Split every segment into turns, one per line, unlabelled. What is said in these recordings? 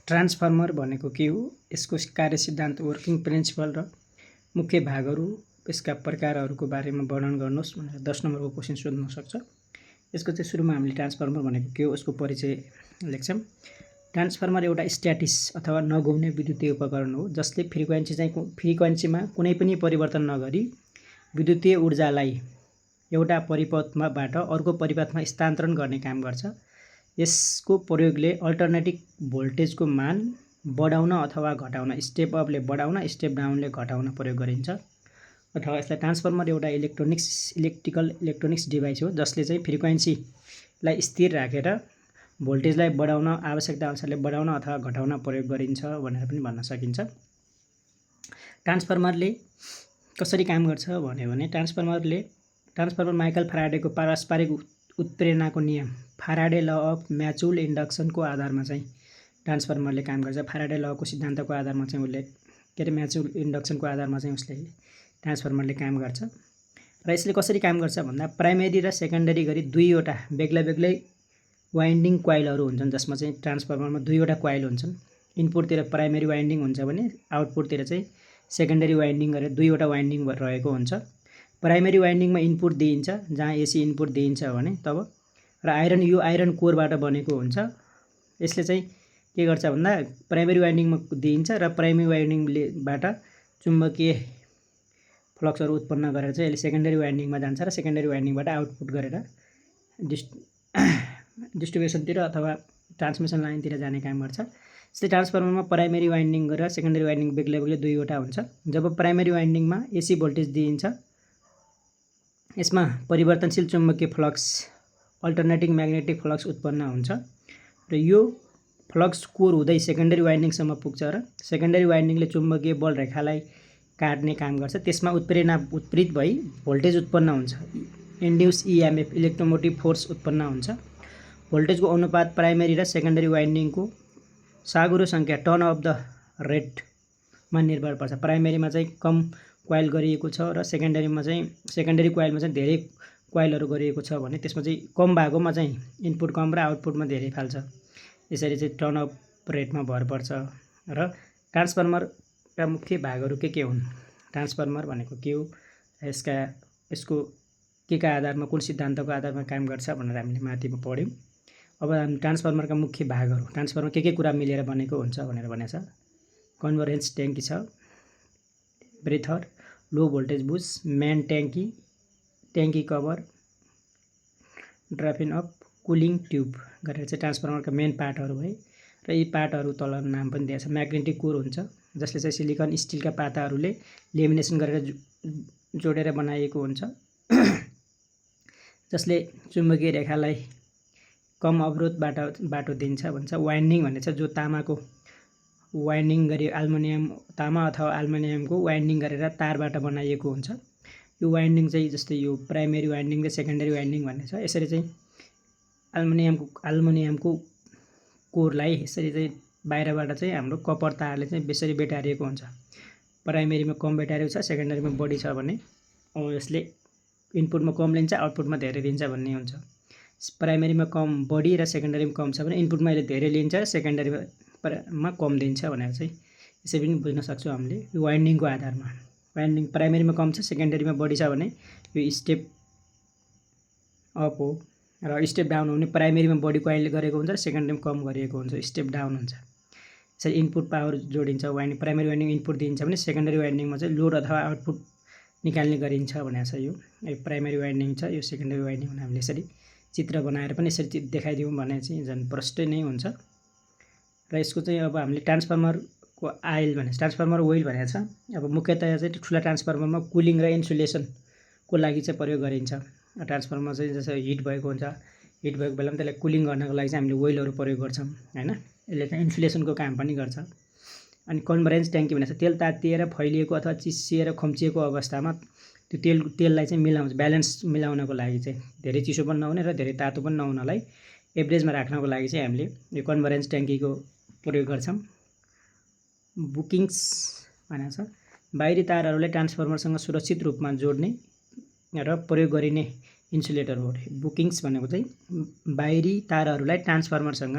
Transformer भनेको के हो, यसको कार्य सिद्धान्त, वर्किङ प्रिन्सिपल र मुख्य भागहरू, यसका प्रकारहरूको बारेमा वर्णन गर्नुहोस् भनेर 10 नम्बरको क्वेसन सोध्न सक्छ। यसको चाहिँ सुरुमा हामीले ट्रान्सफर्मर भनेको के हो यसको परिचय लेख्छौँ। ट्रान्सफर्मर एउटा स्ट्याटिस अथवा नघुम्ने विद्युतीय उपकरण हो जसले फ्रिक्वेन्सीमा कुनै पनि परिवर्तन नगरी विद्युतीय ऊर्जालाई एउटा परिपथबाट अर्को परिपथमा स्थानान्तरण गर्ने काम गर्छ। यसको प्रयोगले अल्टरनेटिभ भोल्टेजको मान बढाउन अथवा घटाउन, स्टेप अपले बढाउन, स्टेप डाउनले घटाउन प्रयोग गरिन्छ। अथवा यसलाई ट्रान्सफर्मर एउटा इलेक्ट्रोनिक्स डिभाइस हो जसले चाहिँ फ्रिक्वेन्सीलाई स्थिर राखेर भोल्टेजलाई बढाउन, आवश्यकता अनुसारले बढाउन अथवा घटाउन प्रयोग गरिन्छ भनेर पनि भन्न सकिन्छ। ट्रान्सफर्मरले कसरी काम गर्छ भन्यो भने ट्रान्सफर्मर माइकल फ्याराडेको पारस्परिक उत्प्रेरणाको नियम, फ्याराडे ल अफ म्युचुअल इन्डक्सनको आधारमा चाहिँ ट्रान्सफर्मरले काम गर्छ। फ्याराडे लको सिद्धान्तको आधारमा चाहिँ उसले म्युचुअल इन्डक्सनको आधारमा चाहिँ उसले ट्रान्सफर्मरले काम गर्छ। र यसले कसरी काम गर्छ भन्दा प्राइमेरी र सेकेन्डरी गरी दुईवटा बेग्लै वाइन्डिङ कोइलहरू हुन्छन् जसमा चाहिँ ट्रान्सफर्मरमा दुईवटा कोइल हुन्छन्। इनपुटतिर प्राइमेरी वाइन्डिङ हुन्छ भने आउटपुटतिर चाहिँ सेकेन्डरी वाइन्डिङ गरेर दुईवटा वाइन्डिङ रहेको हुन्छ। प्राइमेरी वाइन्डिङमा इनपुट दिइन्छ जहाँ एसी इनपुट दिइन्छ भने तब, र यो आइरन कोरबाट बनेको हुन्छ। यसले चाहिँ के गर्छ भन्दा प्राइमेरी वाइन्डिङमा दिइन्छ र प्राइमेरी वाइन्डिङबाट चुम्बकीय फ्लक्सहरू उत्पन्न गरेर चाहिँ यसले सेकेन्डरी वाइन्डिङमा जान्छ र सेकेन्डरी वाइन्डिङबाट आउटपुट गरेर डिस्ट्रिब्युसनतिर अथवा ट्रान्समिसन लाइनतिर जाने काम गर्छ। यसले ट्रान्सफर्मरमा प्राइमेरी वाइन्डिङ र सेकेन्डरी वाइन्डिङ बेग्लै दुईवटा हुन्छ। जब प्राइमेरी वाइन्डिङमा एसी भोल्टेज दिइन्छ यसमा परिवर्तनशील चुम्बकीय फ्लक्स, अल्टरनेटिङ म्याग्नेटिक फ्लक्स उत्पन्न हुन्छ र यो फ्लक्स कोर हुँदै सेकेन्डरी वाइन्डिङसम्म पुग्छ र सेकेन्डरी वाइन्डिङले चुम्बकीय बल रेखालाई काट्ने काम गर्छ। त्यसमा उत्प्रेरित भई भोल्टेज उत्पन्न हुन्छ। इन्ड्युस इएमएफ, इलेक्ट्रोमोटिभ फोर्स उत्पन्न हुन्छ। भोल्टेजको अनुपात प्राइमेरी र सेकेन्डरी वाइन्डिङको साँगुरो सङ्ख्या, टर्न अफ द रेटमा निर्भर पर्छ। प्राइमेरीमा चाहिँ कम कोइल गरिएको छ र सेकेन्डरी कोइलमा चाहिँ धेरै कोइलहरू गरिएको छ भने त्यसमा चाहिँ कम भएकोमा चाहिँ इनपुट कम र आउटपुटमा धेरै फाल्छ। यसरी चाहिँ टर्न अफ रेटमा भर पर्छ। र ट्रान्सफर्मरका मुख्य भागहरू के हुन्, ट्रान्सफर्मर भनेको के हो, यसको के का आधारमा, कुन सिद्धान्तको आधारमा काम गर्छ भनेर हामीले माथिमा पढ्यौँ। अब हामी ट्रान्सफर्मरका मुख्य भागहरू, ट्रान्सफर्मर के कुरा मिलेर बनेको हुन्छ भनेर भनेको छ। कन्भर्जेन्स ट्याङ्की छ, ब्रेथर, लो भोल्टेज बुस, मेन ट्याङ्की कभर, ड्राफिन अफ, कुलिङ ट्युब गरेर चाहिँ ट्रान्सफर्मरका मेन पार्टहरू भए। र यी पार्टहरू तल नाम पनि दिएको छ। म्याग्नेटिक कोर हुन्छ जसले चाहिँ सिलिकन स्टिलका पाताहरूले लेमिनेसन गरेर जोडेर बनाइएको हुन्छ जसले चुम्बकीय रेखालाई कम अवरोधबाट बाटो दिन्छ भन्छ। वाइन्डिङ भन्ने छ जो तामाको वाइन्डिङ गरी तामा अथवा एल्युमिनियमको वाइन्डिङ गरेर तारबाट बनाइएको हुन्छ। यो वाइन्डिङ चाहिँ जस्तै यो प्राइमेरी वाइन्डिङ र सेकेन्डरी वाइन्डिङ भन्ने छ। यसरी चाहिँ एल्युमिनियमको कोरलाई यसरी चाहिँ बाहिरबाट चाहिँ हाम्रो कपर तारले चाहिँ बेसरी बेटारिएको हुन्छ। प्राइमेरीमा कम बेटारिएको छ, सेकेन्डरीमा बढी छ भने यसले इनपुटमा कम लिन्छ, आउटपुटमा धेरै दिन्छ भन्ने हुन्छ। प्राइमेरीमा कम बढी र सेकेन्डरीमा कम छ भने इनपुटमा यसले धेरै लिन्छ र सेकेन्डरीमा कम दिन्छ भनेर चाहिँ यसरी पनि बुझ्न सक्छौँ हामीले। यो वाइन्डिङको आधारमा वाइन्डिङ प्राइमेरीमा कम छ, सेकेन्डरीमा बढी छ भने यो स्टेप अप हो, र स्टेप डाउन हो भने प्राइमेरीमा बढी कोइल गरेको हुन्छ र सेकेन्डरीमा कम गरिएको हुन्छ, स्टेप डाउन हुन्छ। यसरी इनपुट पावर जोडिन्छ। प्राइमेरी वाइन्डिङ इनपुट दिइन्छ भने सेकेन्डरी वाइन्डिङमा चाहिँ लोड अथवा आउटपुट निकाल्ने गरिन्छ भनेको छ। यो प्राइमेरी वाइन्डिङ छ, यो सेकेन्डरी वाइन्डिङ भने हामीले यसरी चित्र बनाएर पनि यसरी देखाइदिउँ भने चाहिँ झन् प्रष्टै नै हुन्छ। र यसको चाहिँ अब हामीले ट्रान्सफर्मरको ट्रान्सफर्मर ओइल भनेको छ। अब मुख्यतया चाहिँ ठुला ट्रान्सफर्मरमा कुलिङ र इन्सुलेसनको लागि चाहिँ प्रयोग गरिन्छ। ट्रान्सफर्मर चाहिँ जस्तो हिट भएको बेलामा त्यसलाई कुलिङ गर्नको लागि चाहिँ हामीले ओइलहरू प्रयोग गर्छौँ हैन। यसले चाहिँ इन्सुलेसनको काम पनि गर्छ। अनि कन्भर्जेन्स ट्याङ्की भनेको छ तेल तातिएर फैलिएको अथवा चिसिएर खम्चिएको अवस्थामा त्यो तेललाई चाहिँ ब्यालेन्स मिलाउनको लागि चाहिँ धेरै चिसो पनि नहुने र धेरै तातो पनि नहुनलाई एभरेजमा राख्नको लागि चाहिँ हामीले यो कन्भर्जेन्स ट्याङ्कीको प्रयोग गर्छौँ। बुकिङ्स भनेको छ बाहिरी तारहरूलाई ट्रान्सफर्मरसँग सुरक्षित रूपमा जोड्ने र प्रयोग गरिने इन्सुलेटर हो। बुकिङ्स भनेको चाहिँ बाहिरी तारहरूलाई ट्रान्सफर्मरसँग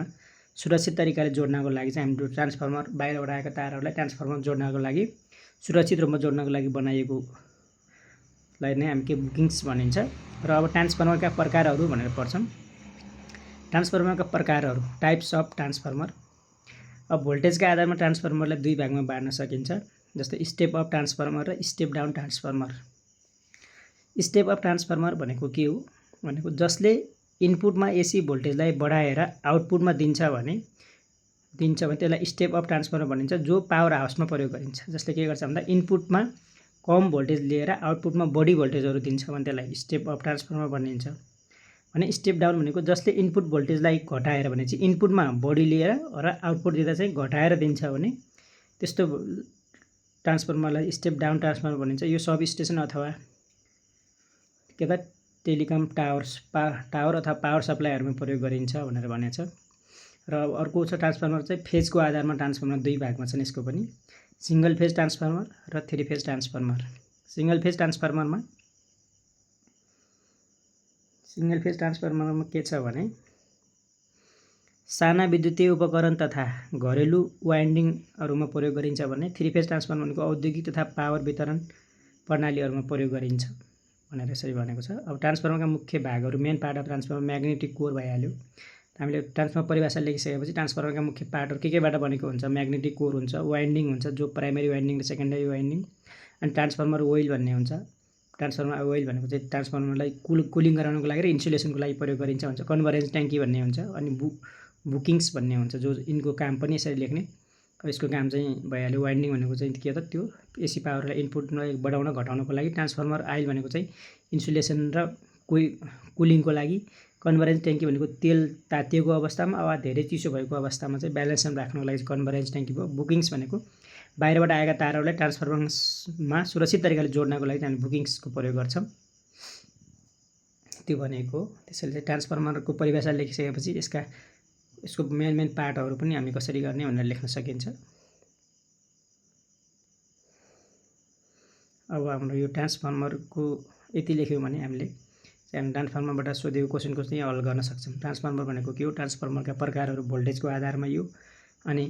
सुरक्षित तरिकाले जोड्नको लागि चाहिँ हाम्रो ट्रान्सफर्मर बाहिरबाट आएका तारहरूलाई ट्रान्सफर्मर जोड्नको लागि सुरक्षित रूपमा जोड्नको लागि बनाइएकोलाई नै हामी के बुकिङ्स भनिन्छ। र अब ट्रान्सफर्मरका प्रकारहरू भनेर पढ्छौँ। ट्रान्सफर्मरका प्रकारहरू, टाइप्स अफ ट्रान्सफर्मर। अब भोल्टेजका आधारमा ट्रान्सफर्मरलाई दुई भागमा बाँड्न सकिन्छ, जस्तै स्टेप अप ट्रान्सफर्मर र step down transformer. Step up transformer भनेको के हो भनेको जसले इनपुटमा एसी भोल्टेजलाई बढाएर आउटपुटमा दिन्छ भने त्यसलाई स्टेप अप ट्रान्सफर्मर भनिन्छ, जो पावर हाउसमा प्रयोग गरिन्छ। जसले के गर्छ भन्दा इनपुटमा कम भोल्टेज लिएर आउटपुटमा बढी भोल्टेजहरू दिन्छ भने त्यसलाई स्टेप अप ट्रान्सफर्मर भनिन्छ। भने स्टेप डाउन भनेको जसले इनपुट भोल्टेजलाई घटाएर भने चाहिँ इनपुटमा बढी लिएर र आउटपुट दिँदा चाहिँ घटाएर दिन्छ भने त्यस्तो ट्रान्सफर्मरलाई स्टेप डाउन ट्रान्सफर्मर भनिन्छ। यो सब स्टेसन अथवा के त टेलिकम टावर अथवा पावर सप्लाईहरूमा प्रयोग गरिन्छ भनेर भनेको छ। र अर्को छ ट्रान्सफर्मर चाहिँ फेजको आधारमा ट्रान्सफर्मर दुई भागमा छन् यसको पनि, सिंगल फेज ट्रान्सफर्मर र three phase transformer. Single phase ट्रान्सफर्मरमा के छ भने साना विद्युतीय उपकरण तथा घरेलु वाइन्डिङहरूमा प्रयोग गरिन्छ भने थ्री फेज ट्रान्सफर्मर भनेको औद्योगिक तथा पावर वितरण प्रणालीहरूमा प्रयोग गरिन्छ भनेर यसरी भनेको छ। अब ट्रान्सफर्मरका मुख्य भागहरू, main part of transformer magnetic core भइहाल्यो। हामीले ट्रान्सफर्मर परिभाषा लेखिसकेपछि ट्रान्सफर्मरका मुख्य पार्टहरू केबाट बनेको हुन्छ, म्याग्नेटिक कोर हुन्छ, वाइन्डिङ हुन्छ जो प्राइमेरी वाइन्डिङ र सेकेन्डरी वाइन्डिङ, अनि ट्रान्सफर्मर ओइल भन्ने हुन्छ। ट्रान्सफर्मर ओइल भनेको चाहिँ ट्रान्सफर्मरलाई कुलिङ गराउनको लागि र इन्सुलेसनको लागि प्रयोग गरिन्छ भन्छ। कन्भरेन्स ट्याङ्की भन्ने हुन्छ, अनि बुकिङ्स भन्ने हुन्छ, जो यिनको काम पनि यसरी लेख्ने। अब यसको काम चाहिँ भइहाल्यो। वाइन्डिङ भनेको चाहिँ के त त्यो एसी पावरलाई इनपुटलाई बढाउन घटाउनको लागि, ट्रान्सफर्मर आइल भनेको चाहिँ इन्सुलेसन र कुलिङको लागि, कन्भरेन्स ट्याङ्की भनेको तेल तातिएको अवस्थामा वा धेरै चिसो भएको अवस्थामा चाहिँ ब्यालेन्समा राख्नको लागि कन्भरेन्स ट्याङ्की भयो। बुकिङ्स भनेको बाहिरबाट आएका तारहरूलाई ट्रान्सफर्मरमा सुरक्षित तरिकाले जोड्नको लागि हामी बुकिङ्सको प्रयोग गर्छौँ, त्यो भनेको। त्यसैले चाहिँ ट्रान्सफर्मरको परिभाषा लेखिसकेपछि यसको मेन पार्टहरू पनि हामी कसरी गर्ने भनेर लेख्न सकिन्छ। अब हाम्रो यो ट्रान्सफर्मरको यति लेख्यौँ भने हामीले ट्रान्सफर्मरबाट सोधेको क्वेसनको चाहिँ हल गर्न सक्छौँ। ट्रान्सफर्मर भनेको के हो, ट्रान्सफर्मरका प्रकारहरू भोल्टेजको आधारमा यो, अनि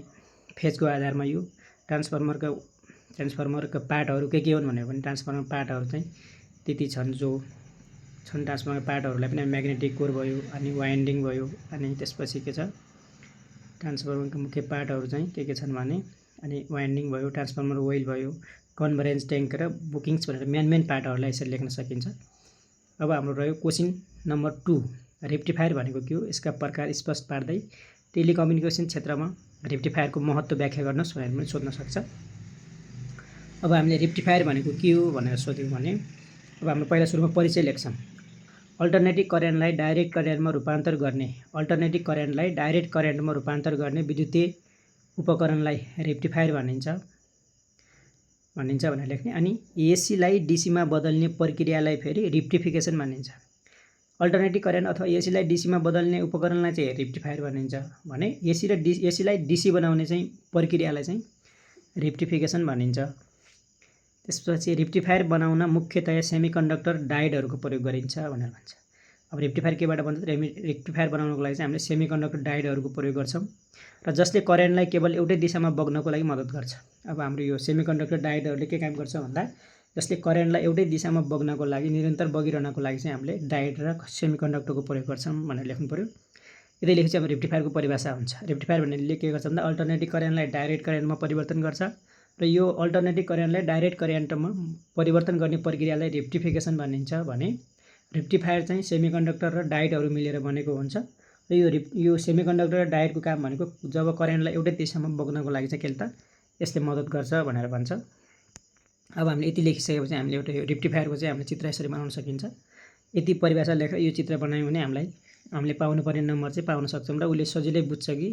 फेजको आधारमा यो। ट्रान्सफर्मरका पार्टहरू के हुन् भनेको पनि ट्रान्सफर्मर पार्टहरू चाहिँ त्यति छन् जो छन्। ट्रान्सफर्मर पार्टहरूलाई पनि म्याग्नेटिक कोर भयो, अनि वाइन्डिङ भयो, अनि त्यसपछि के छ ट्रान्सफर्मरको मुख्य पार्टहरू चाहिँ के छन् भने अनि वाइन्डिङ भयो, ट्रान्सफर्मर ओइल भयो, कन्भरेन्स ट्याङ्क र बुकिङ्स भनेर मेन पार्टहरूलाई यसरी लेख्न सकिन्छ। अब हाम्रो रह्यो क्वेसन नम्बर 2, रेक्टिफायर भनेको के हो, यसका प्रकार स्पष्ट पार्दै टेलिकम्युनिकेसन क्षेत्रमा रेक्टिफायरको महत्त्व व्याख्या गर्नुहोस् भनेर पनि सोध्न सक्छ। अब हामीले रेक्टिफायर भनेको के हो भनेर सोध्यौँ भने अब हाम्रो पहिला सुरुमा परिचय लेख्छौँ। अल्टरनेटिभ करेन्टलाई डाइरेक्ट करेन्टमा रूपान्तर गर्ने विद्युतीय उपकरणलाई रेक्टिफायर भनिन्छ भनेर लेख्ने। अनि एसीलाई डीसीमा बदल्ने प्रक्रियालाई फेरि रेक्टिफिकेसन भनिन्छ। अल्टरनेटिभ करेन्ट अथवा एसीलाई डीसीमा बदल्ने उपकरणलाई चाहिँ रेक्टिफायर भनिन्छ भने एसीलाई डीसी बनाउने चाहिँ प्रक्रियालाई चाहिँ रेक्टिफिकेसन भनिन्छ। त्यसपछि रेक्टिफायर बनाउन मुख्यतया सेमिकन्डक्टर डायोडहरूको प्रयोग गरिन्छ भनेर भन्छ। अब रेक्टिफायर केबाट बन्छ, रेक्टिफायर बनाउनको लागि चाहिँ हामीले सेमिकन्डक्टर डायोडहरूको प्रयोग गर्छौँ र जसले करेन्टलाई केवल एउटै दिशामा बग्नको लागि मद्दत गर्छ। अब हाम्रो यो सेमिकन्डक्टर डायोडहरूले के काम गर्छ भन्दा जसले करेन्टलाई एउटै दिशामा बग्नको लागि, निरन्तर बगिरहनको लागि चाहिँ हामीले डायोड र सेमिकन्डक्टरको प्रयोग गर्छौँ भनेर लेख्नु पर्यो। यदि लेखेपछि अब रेक्टिफायरको परिभाषा हुन्छ। रेक्टिफायर भन्ने के गर्छ भन्दा अल्टरनेटिभ करेन्टलाई डाइरेक्ट करेन्टमा परिवर्तन गर्छ र यो अल्टरनेटिभ करेन्टलाई डाइरेक्ट करेन्टमा परिवर्तन गर्ने प्रक्रियालाई रेक्टिफिकेसन भनिन्छ भने रेक्टिफायर चाहिँ सेमिकन्डक्टर र डायोडहरू मिलेर बनेको हुन्छ र यो सेमिकन्डक्टर र डायोडको काम भनेको जब करेन्टलाई एउटै दिशामा बग्नको लागि चाहिँ के त यसले मद्दत गर्छ भनेर भन्छ। अब हामीले यति लेखिसकेपछि हामीले एउटा यो रेक्टिफायरको चाहिँ हामीले चित्र यसरी बनाउन सकिन्छ। यति परिभाषा लेखेर यो चित्र बनायौँ भने हामीले पाउनुपर्ने नम्बर चाहिँ पाउन सक्छौँ र उसले सजिलै बुझ्छ कि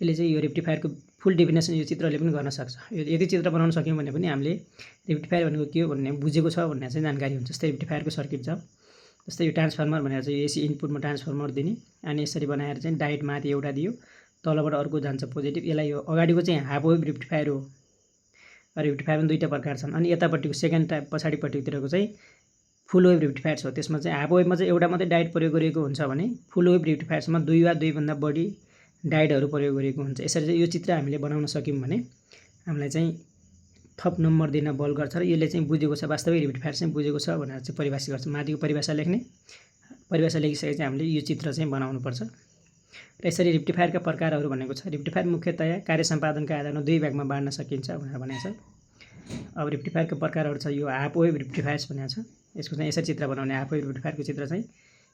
यसले चाहिँ यो रेक्टिफायरको फुल डेफिनेसन यो चित्रले पनि गर्न सक्छ। यदि चित्र बनाउन सक्यौँ भने पनि हामीले रेक्टिफायर भनेको के हो भन्ने बुझेको छ भन्ने चाहिँ जानकारी हुन्छ। जस्तै रेक्टिफायरको सर्किट छ, जस्तै यो ट्रान्सफर्मर भनेर चाहिँ एसी इनपुटमा ट्रान्सफर्मर दिने, अनि यसरी बनाएर चाहिँ डायोड माथि एउटा दियो, तलबाट अर्को जान्छ पोजिटिभ। यसलाई यो अगाडिको चाहिँ हाफ वेभ रेक्टिफायर हो। रेक्टिफायर पनि दुईवटा प्रकार छन्। अनि यतापट्टिको सेकेन्ड टाइप पछाडिपट्टितिरको चाहिँ फुल वेभ रेक्टिफायर छ। त्यसमा चाहिँ हाफ वेभमा चाहिँ एउटा मात्रै डायोड प्रयोग गरिएको हुन्छ भने फुल वेभ रेक्टिफायर्समा दुई वा दुईभन्दा बढी डायोडहरू प्रयोग गरिएको हुन्छ। यसरी चाहिँ यो चित्र हामीले बनाउन सक्यौँ भने हामीलाई चाहिँ थप नम्बर दिन बल गर्छ र यसले चाहिँ बुझेको छ, वास्तविक रेक्टिफायर चाहिँ बुझेको छ भनेर चाहिँ परिभाषित गर्छ। माथिको परिभाषा लेख्ने, परिभाषा लेखिसकेपछि हामीले यो चित्र चाहिँ बनाउनुपर्छ। र यसरी रेक्टिफायरका प्रकारहरू भनेको छ। रेक्टिफायर मुख्यतया कार्य सम्पादनका आधारमा दुई भागमा बाँड्न सकिन्छ भनेर भनेको छ। अब रेक्टिफायरको प्रकारहरू छ, यो हाफ वेभ रेक्टिफायर्स भनेको छ। यसको चाहिँ यसरी चित्र बनाउने। हाफ वेभ रेक्टिफायरको चित्र चाहिँ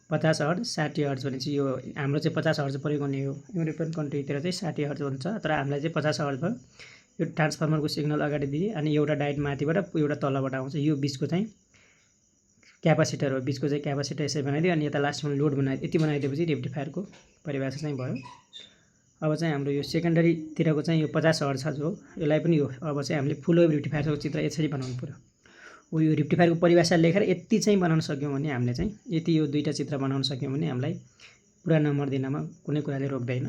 50 हर्ज 60 हर्ज भनेपछि यो हाम्रो चाहिँ 50 हर्ज प्रयोग गर्ने हो। युरोपियन कन्ट्रीतिर चाहिँ 60 हर्ज हुन्छ, तर हामीलाई चाहिँ 50 हर्ज भयो। यो ट्रान्सफर्मरको सिग्नल अगाडि दिए अनि एउटा डायोड माथिबाट एउटा तलबाट आउँछ। यो बिचको चाहिँ क्यापासिटर हो, बिचको चाहिँ क्यापासिटर यसरी बनाइदियो अनि यता लास्टमा लोड बनाइदियो। यति बनाइदिएपछि रेक्टिफायरको परिभाषा चाहिँ भयो। अब चाहिँ हाम्रो यो सेकेन्डरीतिरको चाहिँ यो 50 हर्ज छ जो, यसलाई पनि यो अब चाहिँ हामीले फुल वेभ रेक्टिफायरको चित्र यसरी बनाउनु पर्यो। हो यो रेक्टिफायरको परिभाषा लेखेर यति चाहिँ बनाउन सक्यौँ भने हामीले चाहिँ यति यो दुईटा चित्र बनाउन सक्यौँ भने हामीलाई पुरा नम्बर दिनमा कुनै कुराले रोक्दैन।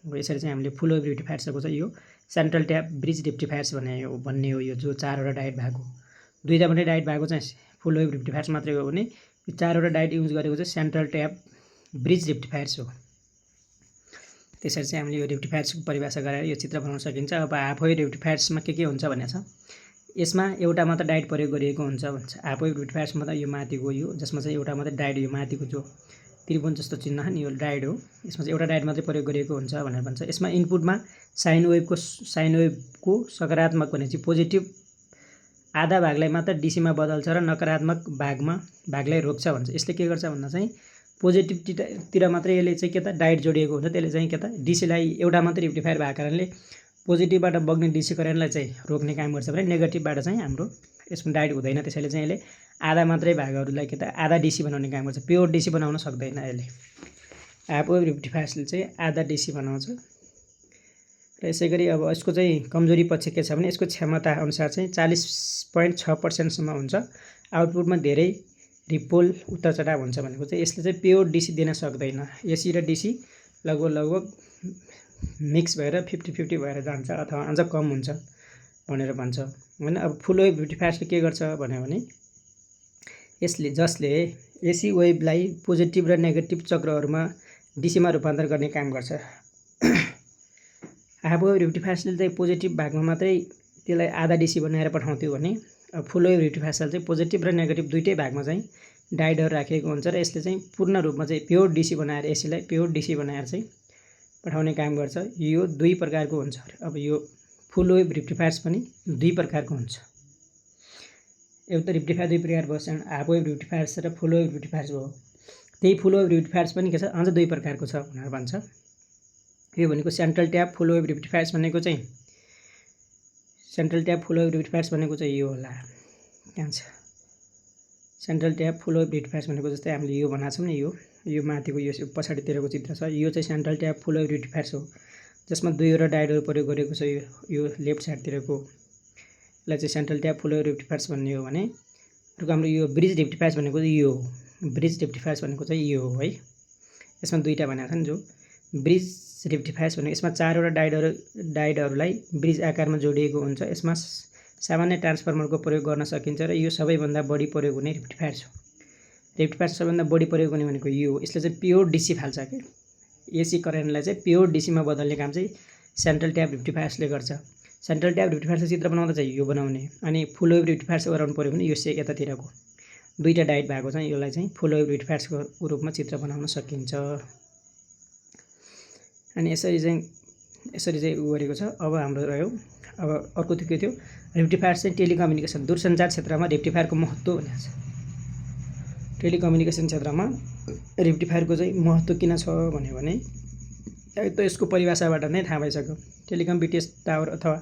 अब यसरी चाहिँ हामीले फुल वेभ रेक्टिफायर्सको चाहिँ यो सेन्ट्रल ट्याप ब्रिज रेक्टिफायर्स भन्ने हो। यो जो 4वटा डायोड भएको, दुईटा मात्रै डायोड भएको चाहिँ फुल वेभ रेक्टिफायर्स मात्रै हो भने यो 4वटा डायोड युज गरेको चाहिँ सेन्ट्रल ट्याप ब्रिज रेक्टिफायर्स हो। त्यसरी चाहिँ हामीले यो रेक्टिफायर्सको परिभाषा गरेर यो चित्र बनाउन सकिन्छ। अब हाफ वेभ रेक्टिफायर्समा के हुन्छ भनेको छ। यसमा एउटा मात्र डायोड प्रयोग गरिएको हुन्छ भन्छ। हाफ वेभ रेक्टिफायर्समा त यो माथिको यो जसमा चाहिँ एउटा मात्रै डायोड, यो माथिको जो त्रिभुवन जस्तो चिन्ह नि यो डायोड हो। यसमा चाहिँ एउटा डायोड मात्रै प्रयोग गरिएको हुन्छ भनेर भन्छ। यसमा इनपुटमा साइन वेभको सकारात्मक भनेपछि पोजिटिभ आधा भागलाई मात्र डीसीमा बदल्छ र नकारात्मक भागलाई रोक्छ भन्छ। यसले के गर्छ भन्दा चाहिँ पोजिटिभतिर मात्रै यसले चाहिँ के त डायोड जोडिएको हुन्छ, त्यसले चाहिँ के त डीसीलाई एउटा मात्रै रेक्टिफायर भएको कारणले पोजिटिभबाट बग्ने डीसी करेन्टलाई चाहिँ रोक्ने काम गर्छ भने नेगेटिभबाट चाहिँ हाम्रो यसमा डायोड हुँदैन। त्यसैले चाहिँ यसले आधा मात्रै भागहरूलाई के त आधा डीसी बनाउने काम गर्छ, प्योर डीसी बनाउन सक्दैन यसले। हाफ वेभ रेक्टिफायर्सले चाहिँ आधा डीसी बनाउँछ। र यसै गरी अब यसको चाहिँ कमजोरी पक्ष के छ भने यसको क्षमता अनुसार चाहिँ 40.6% हुन्छ। आउटपुटमा धेरै रिपोल उत्तर चढाव हुन्छ भनेको चाहिँ यसले चाहिँ प्योर डीसी दिन सक्दैन। एसी र डीसी लगभग मिक्स भएर 50-50 भएर जान्छ अथवा अझ कम हुन्छ भनेर भन्छ हैन। अब फुल वेभ रेक्टिफायर्सले के गर्छ भने जसले एसी वेभलाई पोजिटिभ र नेगेटिभ चक्रहरूमा डीसीमा रूपान्तरण गर्ने काम गर्छ। हाफ वेभ रेक्टिफायर्सले चाहिँ पोजिटिभ भागमा मात्रै त्यसलाई आधा डीसी बनाएर पठाउँथ्यो भने फुल वेभ रेक्टिफायर्सले चाहिँ पोजिटिभ र नेगेटिभ दुईटै भागमा चाहिँ डायोडहरू राखिएको हुन्छ र यसले चाहिँ पूर्ण रूपमा चाहिँ प्योर डीसी बनाएर एसीलाई प्योर डीसी बनाएर चाहिँ पठाउने काम गर्छ। यो दुई प्रकारको हुन्छ। अब यो फुल वेभ रेक्टिफायर्स पनि दुई प्रकारको हुन्छ। एउटा रेक्टिफायर दुई प्रकार भयो, हाफ वेभ रेक्टिफायर्स र फुल वेभ रेक्टिफायर्स भयो। त्यही फुल वेभ रेक्टिफायर्स पनि के छ अझ दुई प्रकारको छ भनेर भन्छ। यो भनेको सेन्ट्रल ट्याप फुल वेभ रेक्टिफायर्स भनेको चाहिँ सेन्ट्रल ट्याप फुल वेभ रेक्टिफायर्स भनेको चाहिँ यो होला, कहाँ छ सेन्ट्रल ट्याप फुल वेभ रेक्टिफायर्स भनेको जस्तै हामीले यो बनाएको छौँ नि, यो माथिको यो पछाडितिरको चित्र छ। यो चाहिँ सेन्ट्रल ट्याप फुल वेभ रेक्टिफायर्स हो जसमा दुईवटा डायोडहरू प्रयोग गरेको छ। यो लेफ्ट साइडतिरको यसलाई चाहिँ सेन्ट्रल ट्याप फुल वेभ रेक्टिफायर्स भन्ने हो भने अर्को हाम्रो यो ब्रिज रेक्टिफायर्स भनेको चाहिँ यो हो। ब्रिज रेक्टिफायर्स भनेको चाहिँ यो हो है। यसमा दुईटा भनेको छ नि जो ब्रिज रेक्टिफायर्स भनेको यसमा 4वटा डायोडहरूलाई ब्रिज आकारमा जोडिएको हुन्छ। यसमा सामान्य ट्रान्सफर्मरको प्रयोग गर्न सकिन्छ र यो सबैभन्दा बढी प्रयोग हुने रेक्टिफायर्स हो। रेक्टिफायर्स सबैभन्दा बढी प्रयोग हुने भनेको यो हो। यसले चाहिँ प्योर डीसी फाल्छ के एसी करेन्टलाई चाहिँ प्योर डीसीमा बदल्ने काम चाहिँ सेन्ट्रल ट्याप रेक्टिफायर्सले गर्छ। सेन्ट्रल ट्याप रेक्टिफायर्सको चित्र बनाउँदा चाहिँ यो बनाउने अनि फुल वेभ रेक्टिफायर्स गराउनु पऱ्यो भने यो यतातिरको दुईटा डायोड भएको चाहिँ यसलाई चाहिँ फुल वेभ रेक्टिफायर्सको रूपमा चित्र बनाउन सकिन्छ। अनि यसरी चाहिँ उ गरेको छ। अब हाम्रो रह्यो अब अर्को के थियो रेक्टिफायर्स चाहिँ टेलिकम्युनिकेसन दूरसञ्चार क्षेत्रमा रेक्टिफायरको महत्त्व भनेको छ। टेलिकम्युनिकेसन क्षेत्रमा रेक्टिफायरको चाहिँ महत्त्व किन छ भन्यो भने त यसको परिभाषाबाट नै थाहा भइसक्यो। टेलिकम बिटिएस टावर अथवा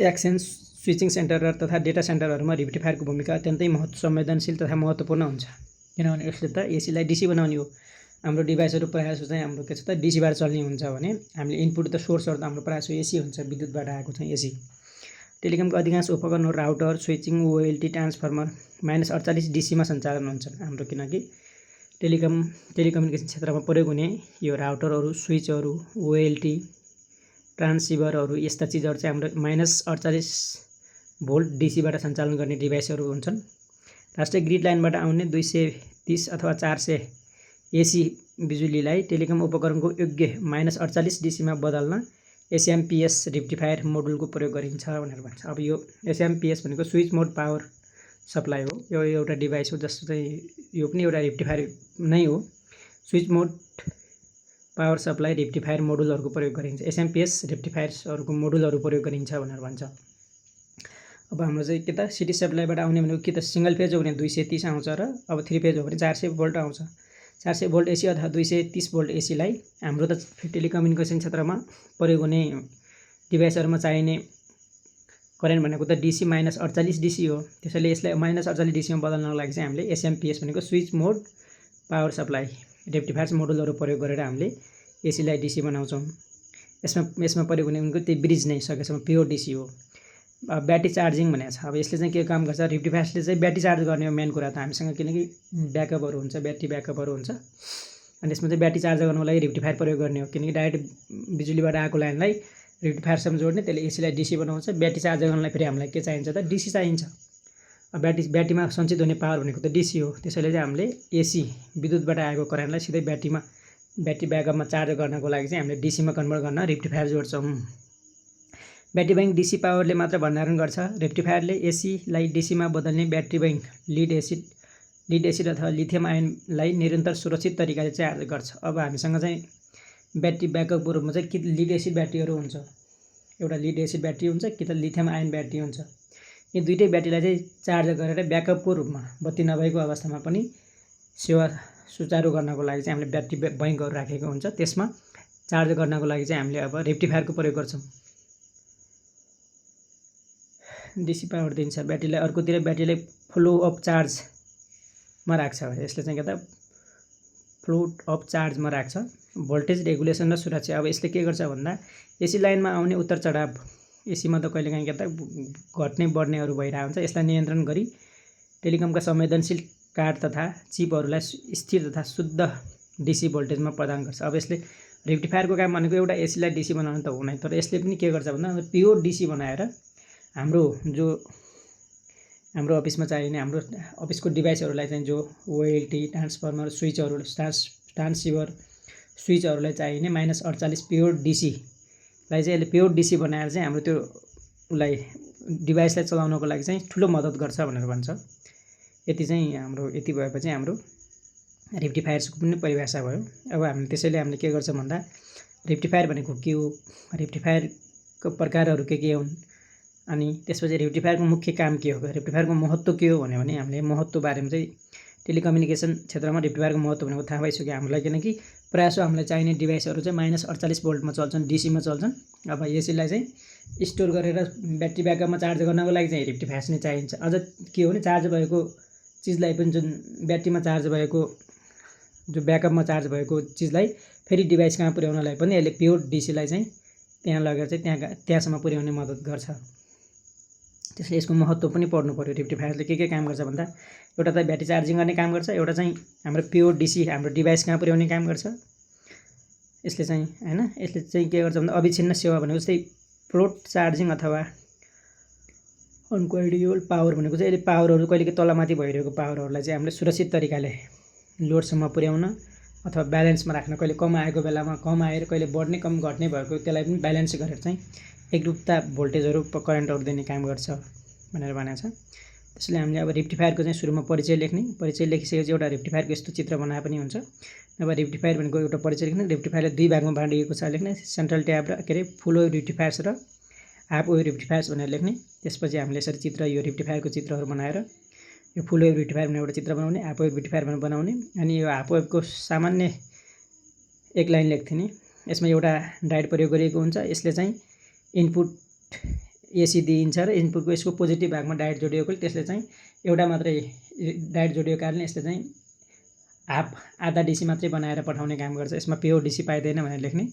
एक्सचेन्ज स्विचिङ सेन्टर तथा डेटा सेन्टरहरूमा रेक्टिफायरको भूमिका अत्यन्तै संवेदनशील तथा महत्त्वपूर्ण हुन्छ। किनभने यसले त एसीलाई डीसी बनाउने हो। हाम्रो डिभाइसहरू प्रायः जस्तो चाहिँ हाम्रो के छ त डीसीबाट चल्ने हुन्छ भने हामीले इनपुट त सोर्सहरू त हाम्रो प्रायः जस्तो एसी हुन्छ, विद्युतबाट आएको चाहिँ एसी। टेलिकमको अधिकांश उपकरणहरू राउटर स्विचिङ ओएलटी ट्रान्सफर्मर -48 डीसीमा सञ्चालन हुन्छन् हाम्रो, किनकि टेलिकम्युनिकेसन क्षेत्रमा प्रयोग हुने यो राउटरहरू स्विचहरू ओएलटी ट्रान्सिभरहरू यस्ता चिजहरू चाहिँ हाम्रो -48 भोल्ट डीसीबाट सञ्चालन गर्ने डिभाइसहरू हुन्छन्। राष्ट्रिय ग्रिड लाइनबाट आउने 230 अथवा 400 एसी बिजुलीलाई टेलिकम उपकरणको योग्य -48 डीसीमा बदल्न एसएमपीएस रेक्टिफायर मोडुलको प्रयोग गरिन्छ भनेर भन्छ। अब यो एसएमपीएस भनेको स्विच मोड पावर सप्लाई हो। यो एउटा डिभाइस हो जस्तो चाहिँ यो पनि एउटा रेक्टिफायर नै हो। स्विच मोड पावर सप्लाई रेक्टिफायर मोडुलहरूको प्रयोग गरिन्छ। एसएमपीएस रेक्टिफायर्सहरूको मोडुलहरू प्रयोग गरिन्छ भनेर भन्छ। अब हाम्रो चाहिँ के त सिटी सप्लाईबाट आउने भनेको कि त सिंगल फेज हो भने 230 आउँछ र अब 3 फेज हो भने 400 भोल्ट आउँछ। 400 भोल्ट एसी अथवा 230 भोल्ट एसीलाई हाम्रो त टेलिकम्युनिकेसन क्षेत्रमा प्रयोग हुने डिभाइसहरुमा चाहिने करेन्ट भनेको त डीसी -48 डीसी हो। त्यसैले यसलाई -48 डीसीमा बदल्नको लागि चाहिँ हामीले एसएमपीएस भनेको स्विच मोड पावर सप्लाई रेक्टिफायर्स मोडुलहरू प्रयोग गरेर हामीले एसीलाई डीसी बनाउँछौँ। यसमा प्रयोग हुने उनको त्यो ब्रिज नै सकेसम्म प्योर डीसी हो। ब्याट्री चार्जिङ भनेको छ। अब यसले चाहिँ के काम गर्छ, रेक्टिफायर्सले चाहिँ ब्याट्री चार्ज गर्ने हो मेन कुरा त हामीसँग, किनकि ब्याकअपहरू हुन्छ, ब्याट्री ब्याकअपहरू हुन्छ। अनि यसमा चाहिँ ब्याट्री चार्ज गर्नको लागि रेक्टिफायर प्रयोग गर्ने हो, किनकि डाइरेक्ट बिजुलीबाट आएको लाइनलाई रेक्टिफायरसम्म जोड्ने, त्यसले एसीलाई डीसी बनाउँछ। ब्याट्री चार्ज गर्नलाई फेरि हामीलाई के चाहिन्छ त डीसी चाहिन्छ। अब ब्याट्रीमा सञ्चित हुने पावर भनेको त डीसी हो। त्यसैले चाहिँ हामीले एसी विद्युतबाट आएको करेन्टलाई सिधै ब्याट्री ब्याकअपमा चार्ज गर्नको लागि चाहिँ हामीले डीसीमा कन्भर्ट गर्न रेक्टिफायर जोड्छौँ। ब्याट्री बैंक डीसी पावरले मात्र भण्डारण गर्छ। रेक्टिफायरले एसीलाई डीसीमा बदल्ने ब्याट्री बैंक लिड एसिड अथवा लिथियम आयनलाई निरन्तर सुरक्षित तरिकाले चार्ज गर्छ। अब हामीसँग चाहिँ ब्याट्री ब्याकअपको रूपमा चाहिँ कि लिड एसिड ब्याट्रीहरू हुन्छ, एउटा लिड एसिड ब्याट्री हुन्छ कि त लिथियम आयन ब्याट्री हुन्छ। यी दुईटै ब्याट्रीलाई चाहिँ चार्ज गरेर ब्याकअपको रूपमा बत्ती नभएको अवस्थामा पनि सेवा सुचारू गर्नको लागि चाहिँ हामीले ब्याट्री बैंकहरू राखेको हुन्छ। त्यसमा चार्ज गर्नको लागि चाहिँ हामीले अब रेक्टिफायरको प्रयोग गर्छौँ। डीसी पावर दिन्छ ब्याट्रीलाई। अर्कोतिर ब्याट्रीलाई फ्लो अफ चार्जमा राख्छ। यसले चाहिँ के त फ्लो अफ चार्जमा राख्छ। भोल्टेज रेगुलेसन र सुरक्षा। अब यसले के गर्छ भन्दा एसी लाइनमा आउने उतार चढाव, एसीमा त कहिलेकाहीँ के त घट्ने बढ्नेहरू भइरहेको हुन्छ। यसलाई नियन्त्रण गरी टेलिकमका संवेदनशील कार्ड तथा चिपहरूलाई स्थिर तथा शुद्ध डीसी भोल्टेजमा प्रदान गर्छ। अब यसले रेक्टिफायरको काम भनेको एउटा एसीलाई डीसी बनाउनु त हुनै, तर यसले पनि के गर्छ भन्दा प्योर डीसी बनाएर हाम्रो अफिसमा चाहिने हाम्रो अफिसको डिभाइसहरूलाई चाहिँ जो ओएलटी ट्रान्सफर्मर स्विचहरू ट्रान्सिभर स्विचहरूलाई चाहिने -48 प्योर डीसीलाई चाहिँ यसले प्योर डीसी बनाएर चाहिँ हाम्रो त्यो उसलाई डिभाइसलाई चलाउनको लागि चाहिँ ठुलो मद्दत गर्छ भनेर भन्छ। यति चाहिँ हाम्रो यति भएपछि हाम्रो रेक्टिफायर्सको पनि परिभाषा भयो। अब त्यसैले हामीले के गर्छौँ भन्दा रेक्टिफायर भनेको के हो, रेक्टिफायरको प्रकारहरू के हुन्, अनि त्यसपछि रेक्टिफायरको मुख्य काम के हो, रेक्टिफायरको महत्त्व के हो भने हामीले महत्त्व बारेमा चाहिँ टेलिकम्युनिकेसन क्षेत्रमा रेक्टिफायरको महत्त्व भनेको थाहा भइसक्यो हामीलाई, किनकि प्रायः हामीलाई चाहिने डिभाइसहरू चाहिँ -48 भोल्टमा चल्छन्, डीसीमा चल्छन्। अब एसीलाई चाहिँ स्टोर गरेर ब्याट्री ब्याकअपमा चार्ज गर्नको लागि चाहिँ रेक्टिफायर्स नै चाहिन्छ। अझ के हो भने चार्ज भएको चिजलाई पनि जुन ब्याट्रीमा चार्ज भएको जो ब्याकअपमा चार्ज भएको चिजलाई फेरि डिभाइस कहाँ पुर्याउनलाई पनि यसले प्योर डीसीलाई चाहिँ त्यहाँ लगेर चाहिँ त्यहाँसम्म पुर्याउने मद्दत गर्छ। त्यसले यसको महत्त्व पनि पढ्नु पर्यो। रेक्टिफायरले के काम गर्छ भन्दा एउटा त ब्याट्री चार्जिङ गर्ने काम गर्छ, एउटा चाहिँ हाम्रो प्योर डीसी हाम्रो डिभाइस कहाँ पुर्याउने काम गर्छ। यसले चाहिँ हैन, यसले चाहिँ के गर्छ भन्दा अविच्छिन्न सेवा भनेको जस्तै फ्लोट चार्जिङ अथवा अनक्वाइडियल पावर भनेको चाहिँ यसले पावरहरू कहिले तलमाथि भइरहेको पावरहरूलाई चाहिँ हामीले सुरक्षित तरिकाले लोडसम्म पुर्याउन अथवा ब्यालेन्समा राख्न, कहिले कम आएको बेलामा कम आएर कहिले बढ्ने कम घट्ने भएको त्यसलाई पनि ब्यालेन्स गरेर चाहिँ एकरूपता भोल्टेजहरू करेन्टहरू दिने काम गर्छ भनेर भनेको छ। त्यसैले हामीले अब रेक्टिफायरको चाहिँ सुरुमा परिचय लेख्ने, परिचय लेखिसकेपछि एउटा रेक्टिफायरको यस्तो चित्र बनाए पनि हुन्छ। अब रेक्टिफायर भनेको एउटा परिचय लेख्ने, रेक्टिफायरले दुई भागमा बाँडिएको छ लेख्ने, सेन्ट्रल ट्याब र फुल वेभ रेक्टिफायर्स र हाफ वेभ रेक्टिफायर्स भनेर लेख्ने। त्यसपछि हामीले यसरी चित्र यो रेक्टिफायरको चित्रहरू बनाएर यो फुल वेभ रेक्टिफायर भनेर एउटा चित्र बनाउने, हाफ वेभ रेक्टिफायर भनेर बनाउने। अनि यो हाफ वेभको सामान्य एक लाइन लेख्थिने। यसमा एउटा डायोड प्रयोग गरिएको हुन्छ। यसले चाहिँ इनपुट एसी दिइन्छ र इनपुटको यसको पोजिटिभ भागमा डायोड जोडिएकोले त्यसले चाहिँ एउटा मात्रै डायोड जोडिएको कारणले यसले चाहिँ आधा डीसी मात्रै बनाएर पठाउने काम गर्छ। यसमा प्योर डीसी पाइँदैन भनेर लेख्ने।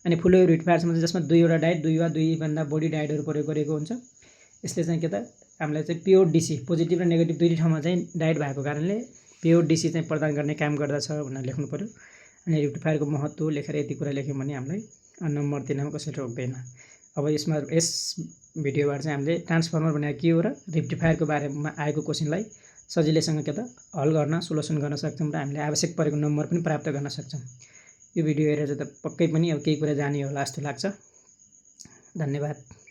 अनि फुल वेभ रेक्टिफायर्समा चाहिँ जसमा दुईवटा डायोड, दुई वा दुईभन्दा बढी डायोडहरू प्रयोग गरेको हुन्छ। यसले चाहिँ के त हामीलाई चाहिँ प्योर डीसी पोजिटिभ र नेगेटिभ दुईटै ठाउँमा चाहिँ डायोड भएको कारणले प्योर डीसी चाहिँ प्रदान गर्ने काम गर्दछ भनेर लेख्नु पर्यो। अनि रेक्टिफायरको महत्त्व लेखेर यति कुरा लेख्यौँ भने हामीलाई नम्बर दिनमा कसैले रोक्दैन। अब यसमा यस भिडियोबाट चाहिँ हामीले ट्रान्सफर्मर भनेको के हो र रेक्टिफायरको बारेमा आएको क्वेसनलाई सजिलैसँग के त हल गर्न सोल्युसन गर्न सक्छौँ र हामीले आवश्यक परेको नम्बर पनि प्राप्त गर्न सक्छौँ। यो भिडियो हेरेर चाहिँ त पक्कै पनि अब केही कुरा जानियो होला जस्तो लाग्छ। धन्यवाद।